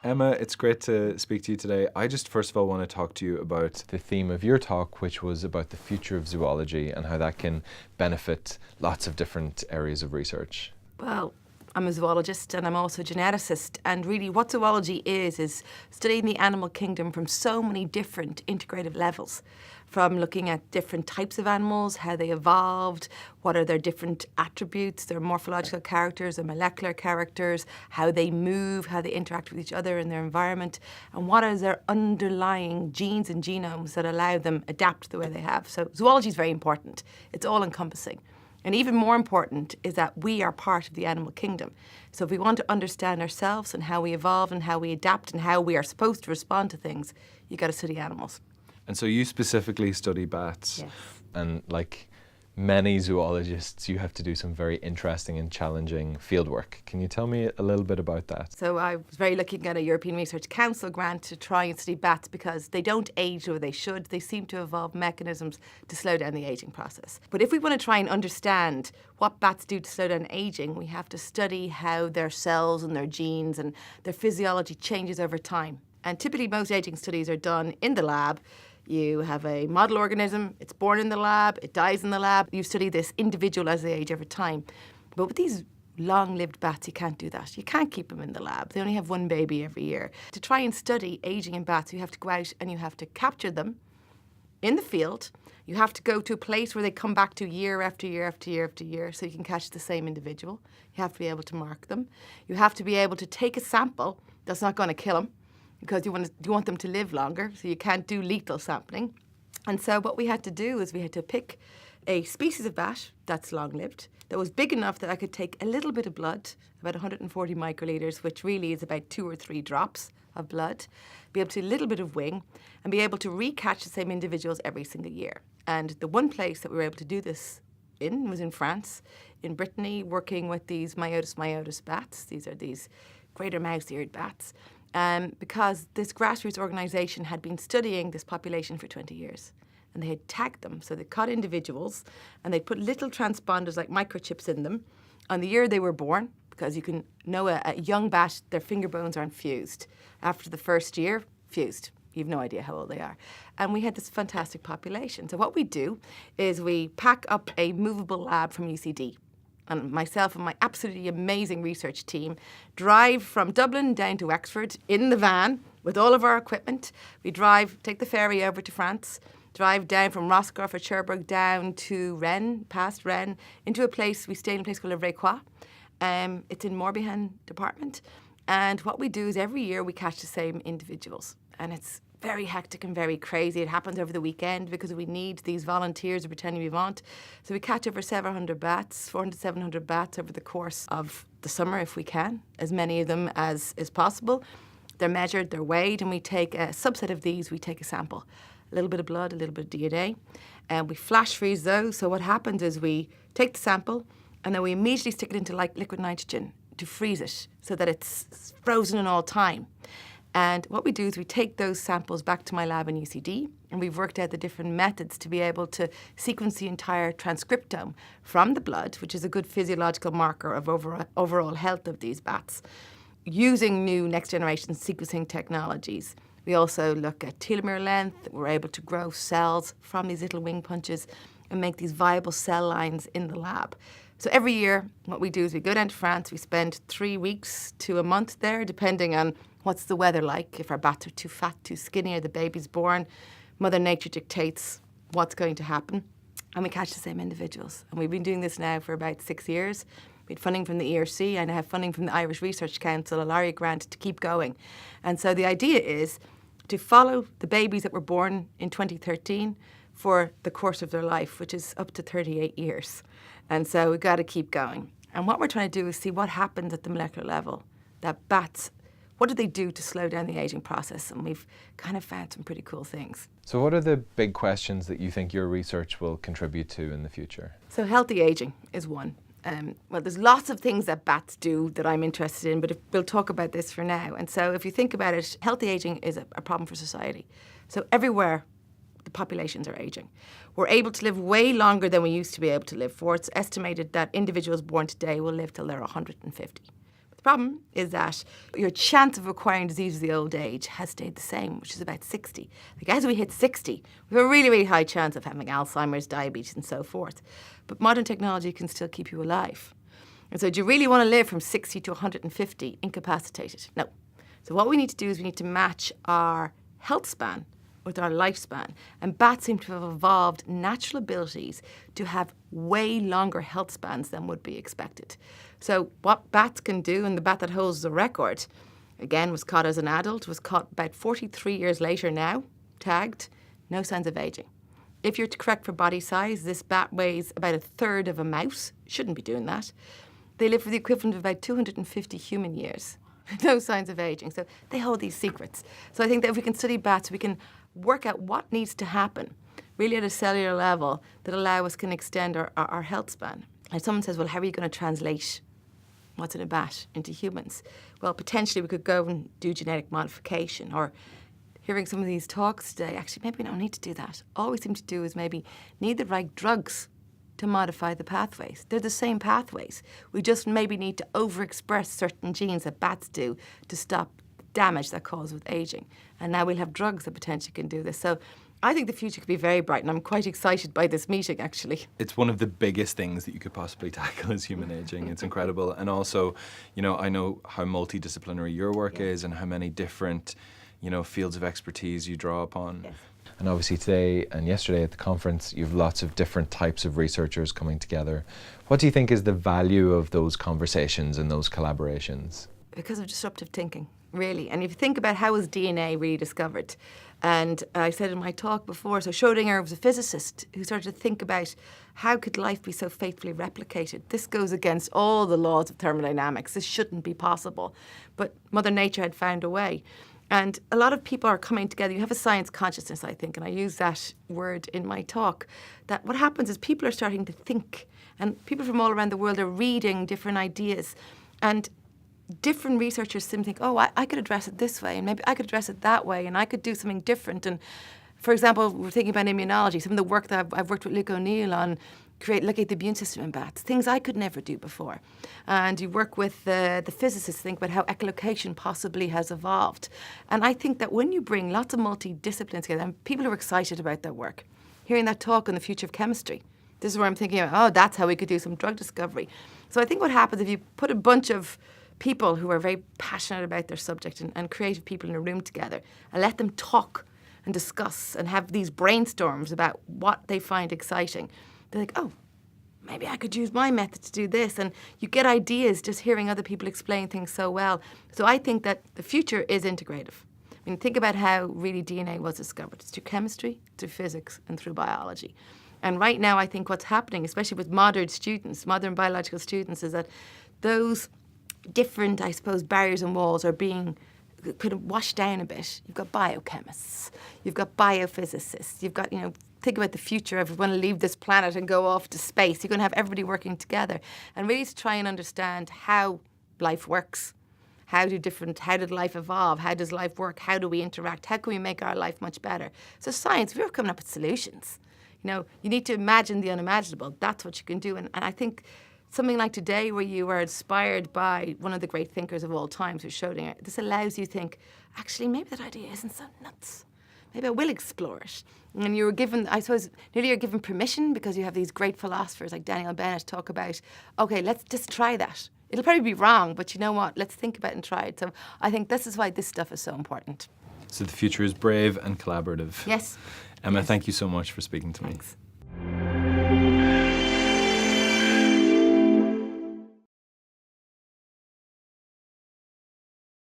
Emma, it's great to speak to you today. I just first of all want to talk to you about the theme of your talk, which was about the future of zoology and how that can benefit lots of different areas of research. Well, I'm a zoologist and I'm also a geneticist, and really what zoology is studying the animal kingdom from so many different integrative levels, from looking at different types of animals, how they evolved, what are their different attributes, their morphological characters, their molecular characters, how they move, how they interact with each other in their environment, and what is their underlying genes and genomes that allow them adapt the way they have. So zoology is very important. It's all-encompassing. And even more important is that we are part of the animal kingdom. So if we want to understand ourselves and how we evolve and how we adapt and how we are supposed to respond to things, you've got to study animals. And so you specifically study bats. Yes. And like many zoologists, you have to do some very interesting and challenging fieldwork. Can you tell me a little bit about that? So I was very lucky to get a European Research Council grant to try and study bats because they don't age the way they should. They seem to evolve mechanisms to slow down the aging process. But if we want to try and understand what bats do to slow down aging, we have to study how their cells and their genes and their physiology changes over time. And typically most aging studies are done in the lab. You have a model organism, it's born in the lab, it dies in the lab. You study this individual as they age over time. But with these long-lived bats, you can't do that. You can't keep them in the lab. They only have one baby every year. To try and study aging in bats, you have to go out and you have to capture them in the field. You have to go to a place where they come back to year after year after year after year so you can catch the same individual. You have to be able to mark them. You have to be able to take a sample that's not going to kill them, because you want them to live longer, so you can't do lethal sampling. And so what we had to do is we had to pick a species of bat that's long-lived, that was big enough that I could take a little bit of blood, about 140 microliters, which really is about 2 or 3 drops of blood, be able to do a little bit of wing, and be able to recatch the same individuals every single year. And the one place that we were able to do this in was in France, in Brittany, working with these myotis bats. These are these greater mouse-eared bats. Because this grassroots organisation had been studying this population for 20 years. And they had tagged them. So they caught individuals and they'd put little transponders like microchips in them on the year they were born, because you can know a young bat, their finger bones aren't fused. After the first year, fused. You have no idea how old they are. And we had this fantastic population. So what we do is we pack up a movable lab from UCD. And myself and my absolutely amazing research team drive from Dublin down to Wexford in the van with all of our equipment. We take the ferry over to France, drive down from Roscoff or Cherbourg down to Rennes, past Rennes, into a place, we stay in a place called Le Vréquois. It's in Morbihan department. And what we do is every year we catch the same individuals. And it's very hectic and very crazy. It happens over the weekend because we need these volunteers to pretend we want. So we catch over 700 bats, 400 to 700 bats over the course of the summer if we can, as many of them as is possible. They're measured, they're weighed, and we take a subset of these, we take a sample. A little bit of blood, a little bit of DNA, and we flash freeze those. So what happens is we take the sample and then we immediately stick it into liquid nitrogen to freeze it so that it's frozen in all time. And what we do is we take those samples back to my lab in UCD, and we've worked out the different methods to be able to sequence the entire transcriptome from the blood, which is a good physiological marker of overall health of these bats, using new next-generation sequencing technologies. We also look at telomere length. We're able to grow cells from these little wing punches and make these viable cell lines in the lab. So every year, what we do is we go down to France. We spend 3 weeks to a month there, depending on what's the weather like. If our bats are too fat, too skinny, or the baby's born, Mother Nature dictates what's going to happen. And we catch the same individuals. And we've been doing this now for about 6 years. We had funding from the ERC, and I have funding from the Irish Research Council, a Laureate grant to keep going. And so the idea is to follow the babies that were born in 2013 for the course of their life, which is up to 38 years. And so we've got to keep going. And what we're trying to do is see what happens at the molecular level, that bats, what do they do to slow down the aging process? And we've kind of found some pretty cool things. So what are the big questions that you think your research will contribute to in the future? So healthy aging is one. Well, there's lots of things that bats do that I'm interested in, but we'll talk about this for now. And so if you think about it, healthy aging is a problem for society. So everywhere, the populations are aging. We're able to live way longer than we used to be able to live for. It's estimated that individuals born today will live till they're 150. problem is that your chance of acquiring diseases of the old age has stayed the same, which is about 60. Like as we hit 60, we have a really, really high chance of having Alzheimer's, diabetes, and so forth. But modern technology can still keep you alive. And so do you really want to live from 60 to 150 incapacitated? No. So what we need to do is we need to match our health span with our lifespan. And bats seem to have evolved natural abilities to have way longer health spans than would be expected. So what bats can do, and the bat that holds the record, again, was caught as an adult, was caught about 43 years later now, tagged, no signs of aging. If you're to correct for body size, this bat weighs about a third of a mouse. Shouldn't be doing that. They live for the equivalent of about 250 human years. No signs of aging. So they hold these secrets. So I think that if we can study bats, we can work out what needs to happen, really at a cellular level, that allow us can extend our health span. And someone says, well, how are you going to translate what's in a bat into humans? Well, potentially we could go and do genetic modification, or hearing some of these talks today, actually maybe we don't need to do that. All we seem to do is maybe need the right drugs to modify the pathways. They're the same pathways. We just maybe need to overexpress certain genes that bats do to stop damage that causes with aging. And now we'll have drugs that potentially can do this. So I think the future could be very bright, and I'm quite excited by this meeting, actually. It's one of the biggest things that you could possibly tackle is human aging. It's incredible. And also, I know how multidisciplinary your work is and how many different, fields of expertise you draw upon. Yes. And obviously today and yesterday at the conference, you have lots of different types of researchers coming together. What do you think is the value of those conversations and those collaborations? Because of disruptive thinking, really. And if you think about how was DNA really discovered, and I said in my talk before, so Schrödinger was a physicist who started to think about how could life be so faithfully replicated. This goes against all the laws of thermodynamics. This shouldn't be possible. But Mother Nature had found a way. And a lot of people are coming together. You have a science consciousness, I think, and I use that word in my talk, that what happens is people are starting to think, and people from all around the world are reading different ideas. And different researchers seem to think, oh, I could address it this way, and maybe I could address it that way, and I could do something different. And for example, we're thinking about immunology. Some of the work that I've worked with Luke O'Neill on, look at the immune system in bats, things I could never do before. And you work with the physicists, think about how echolocation possibly has evolved. And I think that when you bring lots of multidisciplines together, and people are excited about their work, hearing that talk on the future of chemistry, this is where I'm thinking, that's how we could do some drug discovery. So I think what happens if you put a bunch of people who are very passionate about their subject and creative people in a room together and let them talk and discuss and have these brainstorms about what they find exciting, they're like, oh, maybe I could use my method to do this. And you get ideas just hearing other people explain things so well. So I think that the future is integrative. I mean, think about how really DNA was discovered. It's through chemistry, through physics, and through biology. And right now, I think what's happening, especially with modern students, modern biological students, is that those different, I suppose, barriers and walls are being kind of washed down a bit. You've got biochemists, you've got biophysicists, you've got, think about the future. If we want to leave this planet and go off to space, you're going to have everybody working together. And really to try and understand how life works. How did life evolve? How does life work? How do we interact? How can we make our life much better? So science, we're coming up with solutions. You need to imagine the unimaginable. That's what you can do. And I think something like today, where you are inspired by one of the great thinkers of all time, who's Schrödinger, this allows you to think, actually, maybe that idea isn't so nuts. Maybe I will explore it. And you were given, I suppose, nearly you're given permission because you have these great philosophers like Daniel Bennett talk about, okay, let's just try that. It'll probably be wrong, but you know what? Let's think about it and try it. So I think this is why this stuff is so important. So the future is brave and collaborative. Yes. Emma, thank you so much for speaking to me. Thanks.